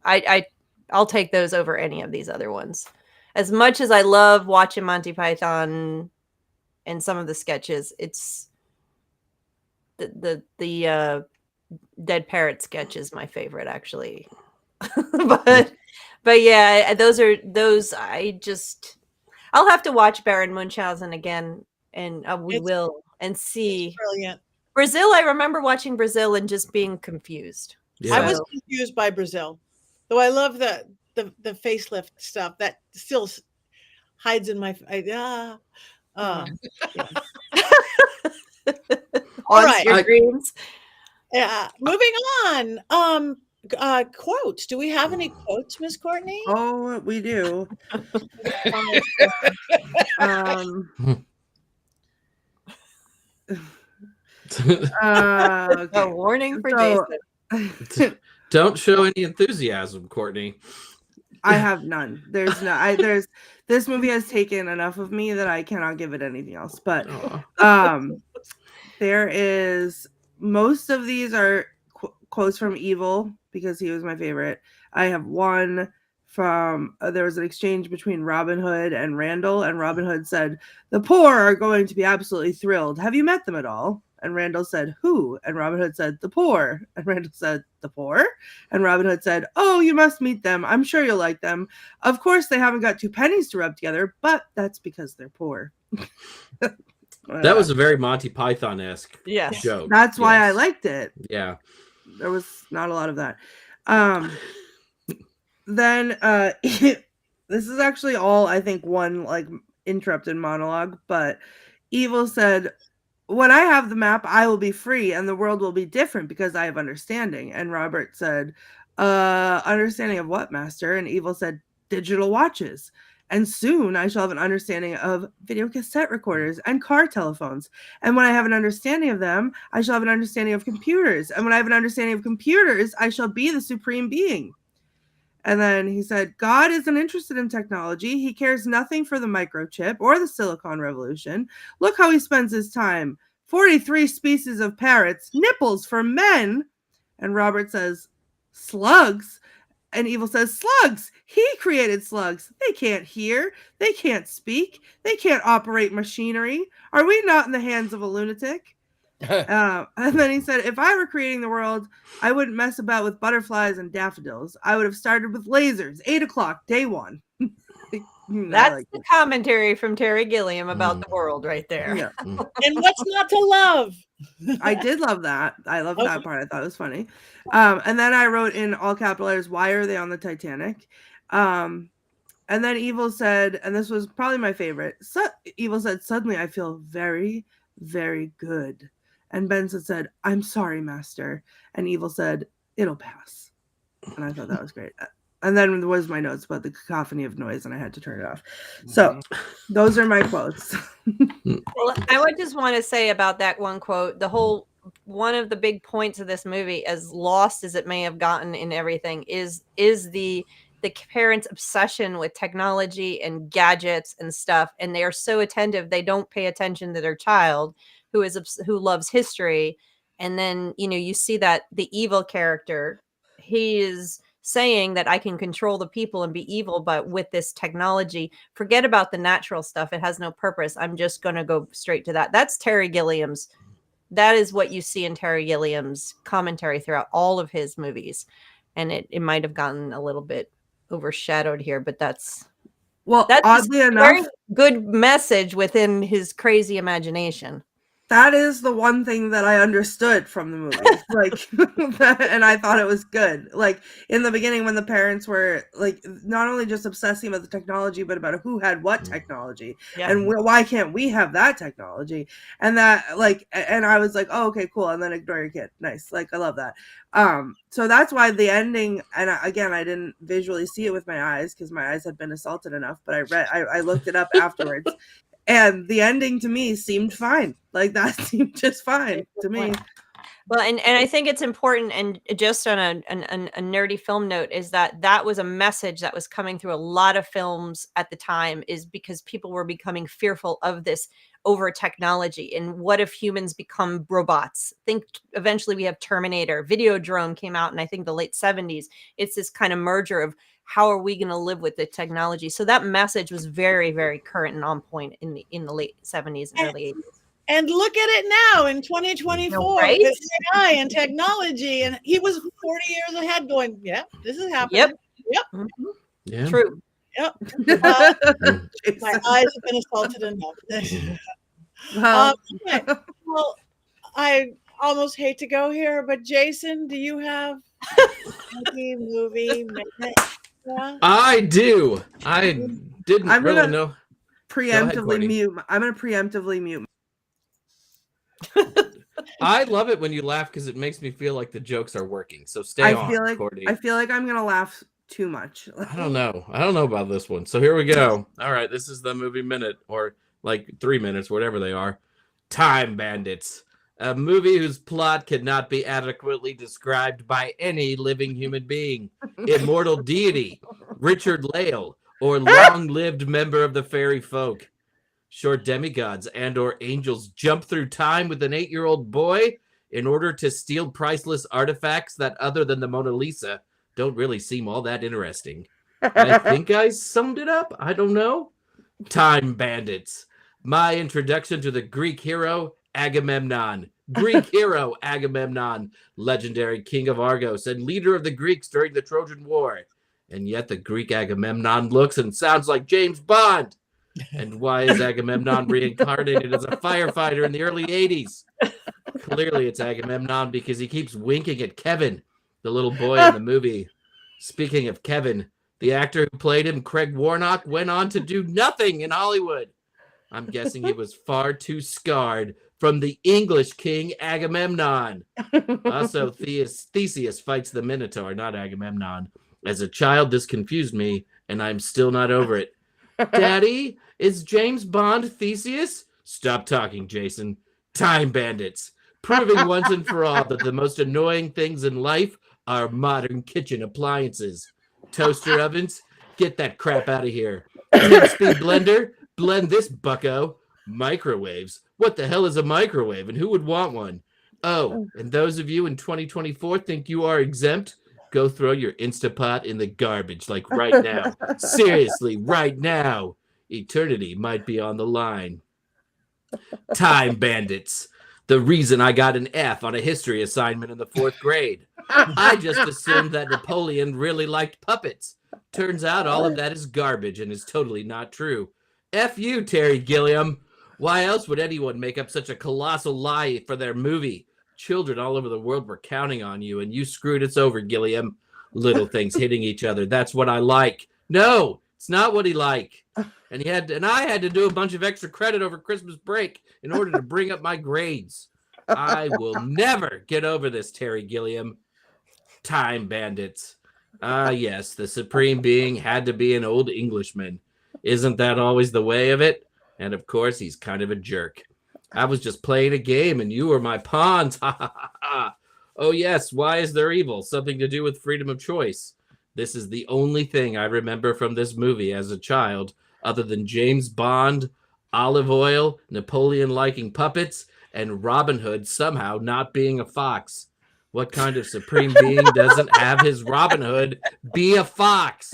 I'll take those over any of these other ones. As much as I love watching Monty Python and some of the sketches, it's the Dead Parrot sketch is my favorite, actually. but yeah, those I'll have to watch Baron Munchausen again, and we will, and see. Brilliant. Brazil, I remember watching Brazil and just being confused. Yeah. I was confused by Brazil, though I love the facelift stuff that still hides in my yeah. All right. Your dreams. Yeah. Moving on. Quotes. Do we have any quotes, Miss Courtney? Oh, we do. A Okay. warning for So- Jason. Don't show any enthusiasm, Courtney. I have none. There's no. This movie has taken enough of me that I cannot give it anything else. But there is, most of these are quotes from Evil because he was my favorite. I have one from there was an exchange between Robin Hood and Randall, and Robin Hood said, "The poor are going to be absolutely thrilled. Have you met them at all?" And Randall said, "Who?" And Robin Hood said, "The poor." And Randall said, "The poor?" And Robin Hood said, "Oh, you must meet them. I'm sure you'll like them. Of course, they haven't got 2 pennies to rub together, but that's because they're poor." That was a very Monty Python-esque Yes. joke. That's why I Yes. liked it. Yeah. There was not a lot of that. Then this is actually all, I think, one like interrupted monologue, but Evil said, "When I have the map, I will be free and the world will be different because I have understanding." And Robert said, "Understanding of what, master?" And Evil said, "Digital watches. And soon I shall have an understanding of video cassette recorders and car telephones. And when I have an understanding of them, I shall have an understanding of computers. And when I have an understanding of computers, I shall be the supreme being." And then he said, "God isn't interested in technology. He cares nothing for the microchip or the Silicon Revolution. Look how he spends his time. 43 species of parrots, nipples for men." And Robert says, "Slugs?" And Evil says, "Slugs! He created slugs. They can't hear. They can't speak. They can't operate machinery. Are we not in the hands of a lunatic?" And then he said, "If I were creating the world, I wouldn't mess about with butterflies and daffodils. I would have started with lasers. 8 o'clock, day 1. That's the commentary from Terry Gilliam about the world right there. Yeah. And what's not to love? I did love that. I loved Okay. that part. I thought it was funny. And then I wrote in all capital letters, "Why are they on the Titanic?" And then Evil said, and this was probably my favorite. Evil said, "Suddenly I feel very, very good." And Benson said, "I'm sorry, master." And Evil said, "It'll pass." And I thought that was great. And then there was my notes about the cacophony of noise, and I had to turn it off. So those are my quotes. Well, I would just want to say about that one quote, one of the big points of this movie, as lost as it may have gotten in everything, is the parents' obsession with technology and gadgets and stuff, and they are so attentive they don't pay attention to their child who loves history. And then you see that the evil character, he is saying that I can control the people and be evil, but with this technology, forget about the natural stuff. It has no purpose. I'm just going to go straight to that. That's Terry Gilliam's. That is what you see in Terry Gilliam's commentary throughout all of his movies. And it might have gotten a little bit overshadowed here, but that's Well, oddly oddly a very enough, good message within his crazy imagination. that is the one thing that I understood from the movie. Like, and I thought it was good. Like in the beginning, when the parents were like not only just obsessing about the technology, but about who had what technology, and why can't we have that technology? And that, like, and I was like, oh, okay, cool. And then ignore your kid. Nice. Like, I love that. So that's why the ending, and again, I didn't visually see it with my eyes because my eyes had been assaulted enough, but I looked it up afterwards. And the ending to me seemed fine. Like that seemed just fine to me. Well, and I think it's important, and just on a nerdy film note, is that was a message that was coming through a lot of films at the time, is because people were becoming fearful of this over technology. And what if humans become robots? Think eventually we have Terminator, Videodrome came out in I think the late 70s. It's this kind of merger of how are we going to live with the technology? So that message was very, very current and on point in the late 70s and early 80s. And look at it now in 2024, Right? with AI and technology. And he was 40 years ahead going, yeah, this is happening. Yep. Mm-hmm. Yeah. True. Yep. My eyes have been assaulted enough. Okay. Well, I almost hate to go here, but Jason, do you have any movie minute? Yeah? I do. I didn't I'm really gonna know. Preemptively mute. I'm gonna preemptively mute. I love it when you laugh because it makes me feel like the jokes are working. So stay on, Courtney. I feel like I'm gonna laugh too much. I don't know. I don't know about this one. So here we go. All right, this is the movie minute, or like 3 minutes, whatever they are. Time Bandits. A movie whose plot could not be adequately described by any living human being. Immortal deity, Richard-Lael, or long-lived member of the fairy folk. Short demigods and or angels jump through time with an 8-year-old boy in order to steal priceless artifacts that, other than the Mona Lisa, don't really seem all that interesting. I think I summed it up. I don't know. Time Bandits. My introduction to the Greek hero, Agamemnon. Greek hero, Agamemnon, legendary king of Argos and leader of the Greeks during the Trojan War. And yet the Greek Agamemnon looks and sounds like James Bond. And why is Agamemnon reincarnated as a firefighter in the early 80s? Clearly it's Agamemnon because he keeps winking at Kevin, the little boy in the movie. Speaking of Kevin, the actor who played him, Craig Warnock, went on to do nothing in Hollywood. I'm guessing he was far too scarred from the English king Agamemnon. Also, Theseus fights the Minotaur, not Agamemnon. As a child, this confused me, and I'm still not over it. Daddy, is James Bond Theseus? Stop talking, Jason. Time Bandits. Proving once and for all that the most annoying things in life are modern kitchen appliances. Toaster ovens? Get that crap out of here. 10-speed blender? Blend this, bucko. Microwaves? What the hell is a microwave, and who would want one? Oh, and those of you in 2024 think you are exempt? Go throw your Instapot in the garbage, like right now. Seriously, right now. Eternity might be on the line. Time Bandits. The reason I got an F on a history assignment in the 4th grade. I just assumed that Napoleon really liked puppets. Turns out all of that is garbage and is totally not true. F you, Terry Gilliam. Why else would anyone make up such a colossal lie for their movie? Children all over the world were counting on you, and you screwed us over, Gilliam. Little things hitting each other. That's what I like. No, it's not what he liked. And I had to do a bunch of extra credit over Christmas break in order to bring up my grades. I will never get over this, Terry Gilliam. Time Bandits. Yes, the supreme being had to be an old Englishman. Isn't that always the way of it? And of course, he's kind of a jerk. I was just playing a game and you were my pawns. Ha ha ha ha. Oh yes, why is there evil? Something to do with freedom of choice. This is the only thing I remember from this movie as a child, other than James Bond, olive oil, Napoleon liking puppets, and Robin Hood somehow not being a fox. What kind of supreme being doesn't have his Robin Hood be a fox?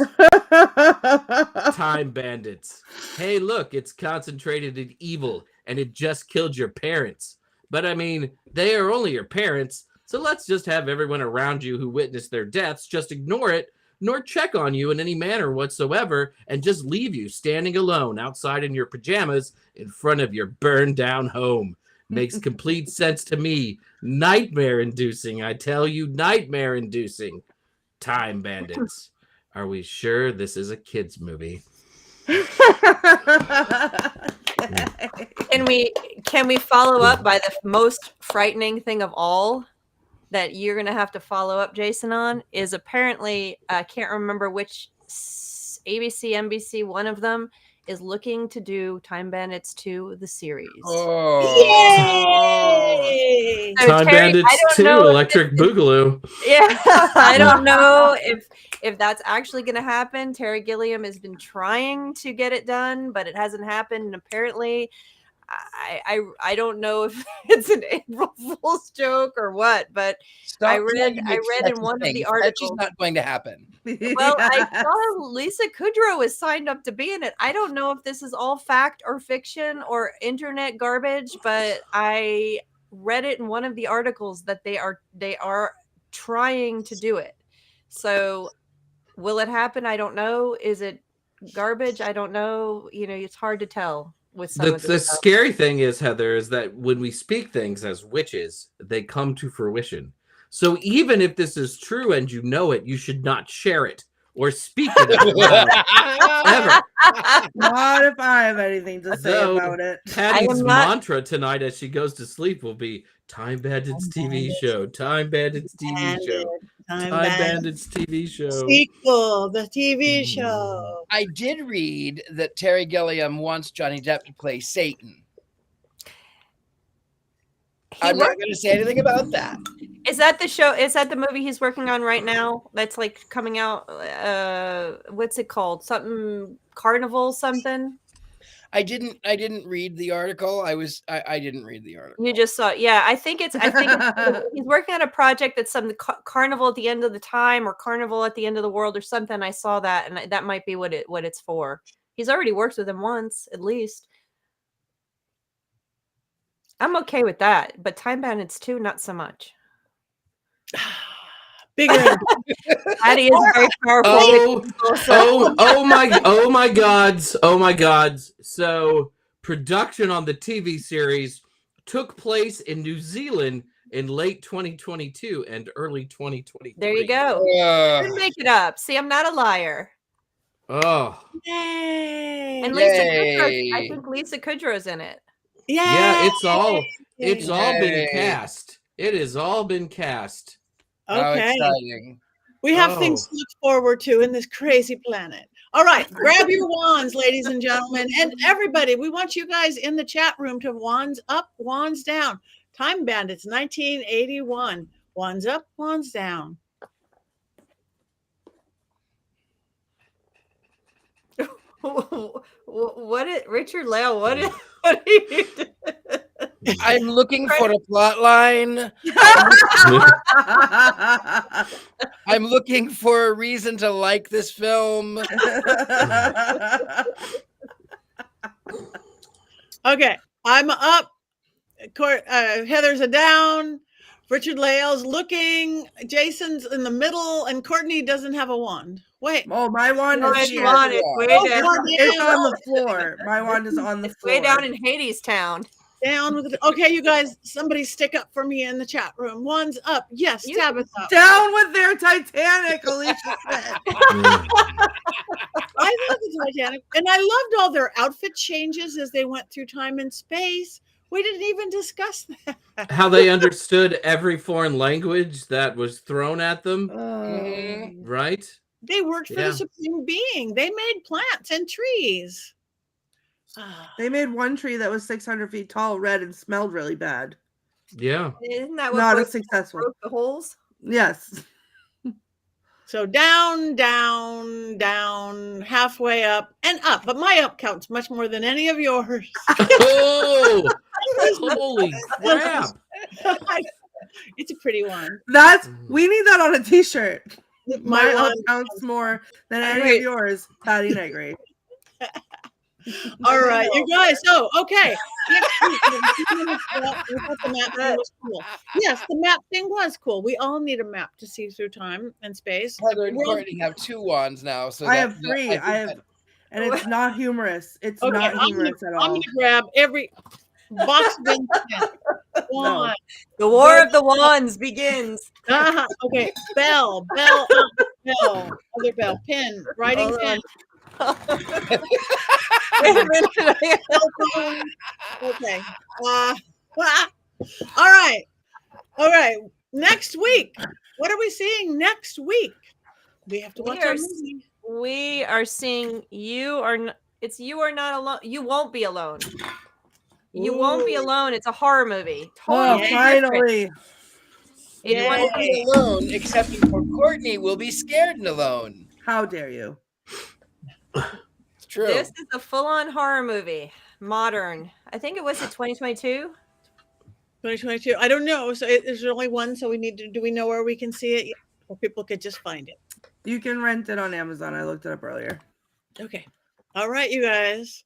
Time Bandits. Hey, look, it's concentrated in evil, and it just killed your parents. But I mean, they are only your parents, so let's just have everyone around you who witnessed their deaths just ignore it, nor check on you in any manner whatsoever, and just leave you standing alone outside in your pajamas in front of your burned down home. Makes complete sense to me. Nightmare-inducing. I tell you, nightmare-inducing. Time Bandits. Are we sure this is a kids movie? Can we follow up by the most frightening thing of all that you're going to have to follow up, Jason, on is apparently, I can't remember which ABC, NBC, one of them is looking to do Time Bandits 2, the series. Yay! So, Time Terry, I Bandits don't 2, know if Electric Boogaloo. Yeah, I don't know if that's actually going to happen. Terry Gilliam has been trying to get it done, but it hasn't happened. And apparently, I don't know if it's an April Fool's joke or what, but I read in one of the articles. That's just not going to happen. Well, I saw Lisa Kudrow is signed up to be in it. I don't know if this is all fact or fiction or internet garbage, but I read it in one of the articles that they are trying to do it. So will it happen? I don't know. Is it garbage? I don't know. It's hard to tell with some of The stuff. scary thing is, Heather, is that when we speak things as witches, they come to fruition. So even if this is true and you know it, you should not share it or speak it out loud, ever. Not if I have anything to say So, about it. Patty's mantra tonight as she goes to sleep will be Time Bandits TV show. Time Bandits TV show. Time Bandits TV show. Sequel, the TV show. I did read that Terry Gilliam wants Johnny Depp to play Satan. I'm not going to say anything about that. Is that the show? Is that the movie he's working on right now? That's like coming out. What's it called? Something Carnival something. I didn't read the article. I didn't read the article. You just saw it. Yeah, I think it's he's working on a project that's some Carnival at the end of the time or Carnival at the end of the world or something. I saw that, and that might be what it's for. He's already worked with him once, at least. I'm okay with that, but Time Bandits 2, not so much. Bigger. Patty is very powerful. Oh my gods. So production on the TV series took place in New Zealand in late 2022 and early 2023. There you go. Didn't make it up. See, I'm not a liar. Oh. Yay. And Lisa Kudrow, I think Lisa Kudrow's in it. Yay. Yeah, it's all been cast. It has all been cast. Okay. Exciting. We have things to look forward to in this crazy planet. All right, grab your wands, ladies and gentlemen, and everybody. We want you guys in the chat room to wands up, wands down. Time Bandits 1981. Wands up, wands down. Richard-Lael, what are you doing? I'm looking for a plot line. I'm looking for a reason to like this film. Okay, I'm up. Heather's a down. Richard-Lael's looking. Jason's in the middle, and Courtney doesn't have a wand. Wait. Oh, my wand is here. It's on the floor. My wand is on the floor. Way down in Hades Town. Down with it. Okay, you guys, somebody stick up for me in the chat room. Wands up. Yes, Tabitha. Down with their Titanic, Alicia said. I love the Titanic. And I loved all their outfit changes as they went through time and space. We didn't even discuss that. How they understood every foreign language that was thrown at them. Right? They worked for the Supreme Being. They made plants and trees. They made one tree that was 600 feet tall, red, and smelled really bad. Yeah. Isn't that what not as successful? Broke the holes? Yes. So down, down, down, halfway up, and up. But my up counts much more than any of yours. Oh, holy crap. It's a pretty one. We need that on a t-shirt. My up one counts more than any of yours, Patti Negri. All right, you guys. So, okay. The map thing was cool. Yes, the map thing was cool. We all need a map to see through time and space. Heather and Courtney have 2 wands now. So I have 3. And it's not humorous. It's not humorous at all. I'm going to grab every... Box Vincent. Wand. The War of the Wands begins. Okay. Bell. Bell. Other bell. Pin. Writing Hold pen. Wait a minute. Cell phone. Okay. All right. Next week. What are we seeing next week? We have to watch our movie. We are seeing You Are Not Alone. You Won't Be Alone. You Won't Be Alone. It's a horror movie. Oh, Totally finally. You won't be alone, except for Courtney will be scared and alone. How dare you? It's true. This is a full-on horror movie. Modern. I think it was in 2022. 2022. I don't know. So there's only one. So do we know where we can see it? Or people could just find it. You can rent it on Amazon. I looked it up earlier. Okay. All right, you guys.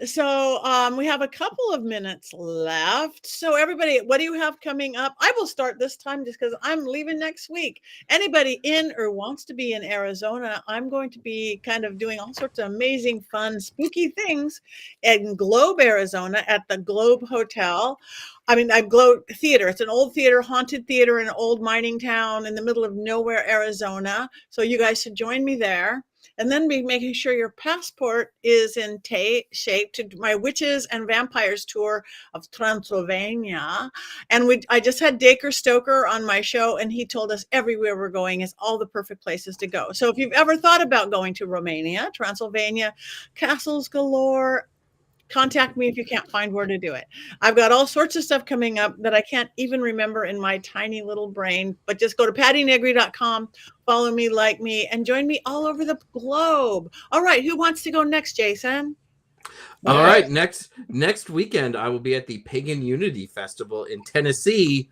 So we have a couple of minutes left. So everybody, what do you have coming up? I will start this time just because I'm leaving next week. Anybody in or wants to be in Arizona, I'm going to be kind of doing all sorts of amazing, fun, spooky things in Globe, Arizona at the Globe Hotel. Globe Theater. It's an old theater, haunted theater in an old mining town in the middle of nowhere, Arizona. So you guys should join me there. And then be making sure your passport is in shape to my Witches and Vampires tour of Transylvania. And I just had Dacre Stoker on my show, and he told us everywhere we're going is all the perfect places to go. So if you've ever thought about going to Romania, Transylvania, castles galore, contact me if you can't find where to do it. I've got all sorts of stuff coming up that I can't even remember in my tiny little brain, but just go to pattinegri.com, follow me, like me, and join me all over the globe. All right. Who wants to go next, Jason? All right. Next weekend, I will be at the Pagan Unity Festival in Tennessee,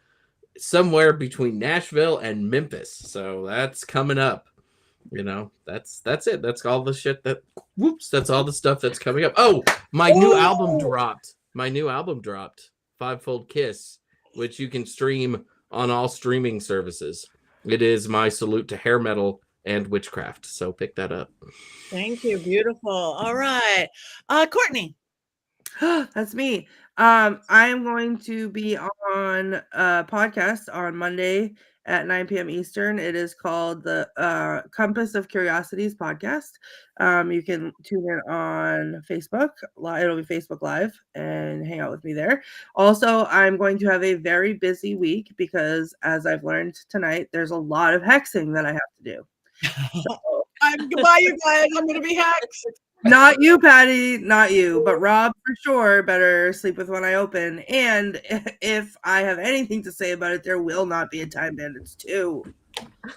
somewhere between Nashville and Memphis. So that's coming up. That's it. That's all the shit that's all the stuff that's coming up. Oh, my new album dropped. Fivefold Kiss, which you can stream on all streaming services. It is my salute to hair metal and witchcraft. So pick that up. Thank you. Beautiful. All right. Courtney. That's me. I am going to be on a podcast on Monday at 9 p.m. Eastern. It is called the Compass of Curiosities podcast. You can tune in on Facebook. It'll be Facebook Live and hang out with me there. Also, I'm going to have a very busy week because, as I've learned tonight, there's a lot of hexing that I have to do. Goodbye, you guys. I'm going to be hexed. Not you, Patty, not you, but Rob for sure better sleep with one eye open. And if I have anything to say about it, there will not be a Time Bandits 2.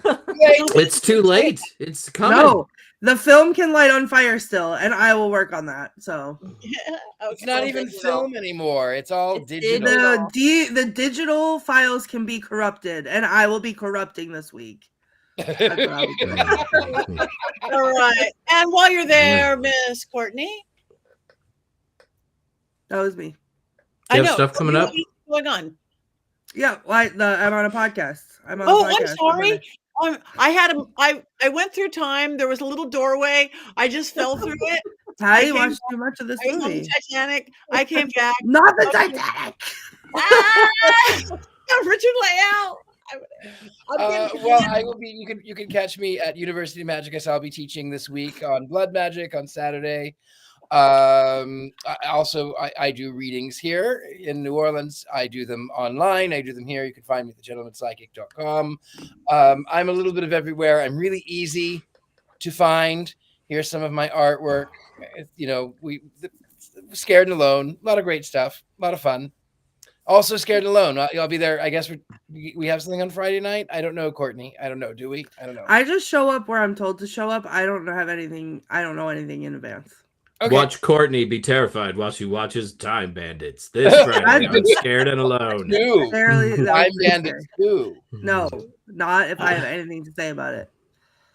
It's too late. It's coming. No, the film can light on fire still, and I will work on that. So It's not even film anymore. It's all digital. The digital files can be corrupted, and I will be corrupting this week. All right. And while you're there, Miss Courtney. That was me. You have stuff coming up? What's going on? Yeah, I'm on a podcast. I'm sorry. I went through time. There was a little doorway. I just fell through it. Patty watched too much of this I was on movie. the Titanic. I came back. Not the Titanic. Richard-Lael. I will be. You can catch me at University Magicus. I'll be teaching this week on blood magic on Saturday. I do readings here in New Orleans. I do them online. I do them here. You can find me at thegentlemanpsychic.com. I'm a little bit of everywhere. I'm really easy to find. Here's some of my artwork. Scared and Alone. A lot of great stuff. A lot of fun. Also Scared and Alone. I'll be there. I guess we have something on Friday night. I don't know, Courtney. I don't know. Do we? I don't know. I just show up where I'm told to show up. I don't have anything. I don't know anything in advance. Okay. Watch Courtney be terrified while she watches Time Bandits this Friday on Scared and Alone. Time Bandits 2. No, not if I have anything to say about it.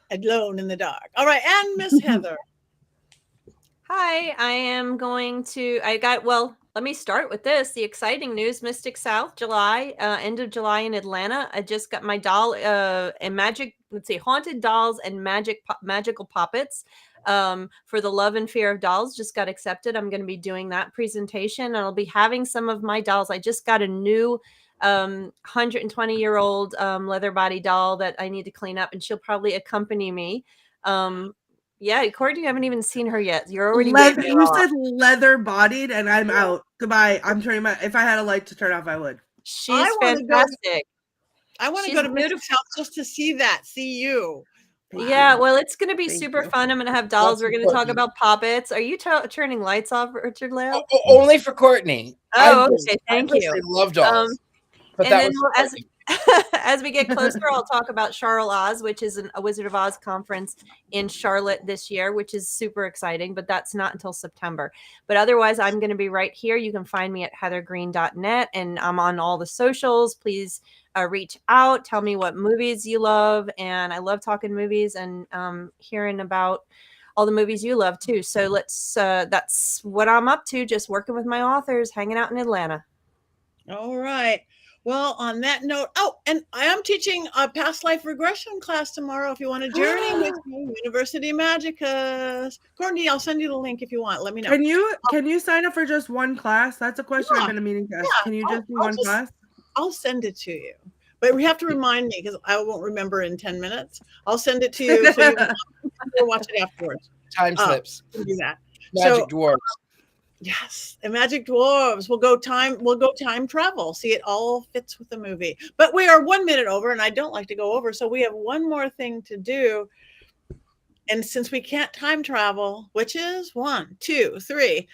Alone in the dark. All right, and Miss Heather. Hi, I am going to. Let me start with this. The exciting news, Mystic South, July, end of July in Atlanta. I just got my doll and haunted dolls and magical puppets for the Love and Fear of Dolls just got accepted. I'm going to be doing that presentation, and I'll be having some of my dolls. I just got a new 120-year-old leather body doll that I need to clean up, and she'll probably accompany me. Yeah, Courtney, you haven't even seen her yet. You're already You said leather bodied, and I'm out. Goodbye. I'm turning my. If I had a light to turn off, I would. She's fantastic. I want to She's go to Mystic South just to see that. See you. Yeah, well, it's going to be Thank super you. fun. I'm going to have dolls. We're going to talk about puppets. Are you turning lights off, Richard-Lael? Only for Courtney. Oh, okay. Thank you. I love dolls. But and that then was as we get closer, I'll talk about Charles Oz, which is a Wizard of Oz conference in Charlotte this year, which is super exciting, but that's not until September. But otherwise, I'm going to be right here. You can find me at heathergreene.net, and I'm on all the socials. Please reach out. Tell me what movies you love. And I love talking movies and hearing about all the movies you love too. So that's what I'm up to. Just working with my authors, hanging out in Atlanta. All right. Well, on that note, and I am teaching a past life regression class tomorrow. If you want to journey with me, University Magicas. Courtney, I'll send you the link if you want. Let me know. Can you sign up for just one class? That's a question I've been meaning to ask. Can you just do one class? I'll send it to you, but we have to remind me because I won't remember in 10 minutes. I'll send it to you so you can watch it afterwards. Time slips. Do that. Magic dwarves. Yes, and Magic Dwarves. We'll go time travel. See, it all fits with the movie. But we are 1 minute over, and I don't like to go over, so we have one more thing to do. And since we can't time travel, which is 1, 2, 3.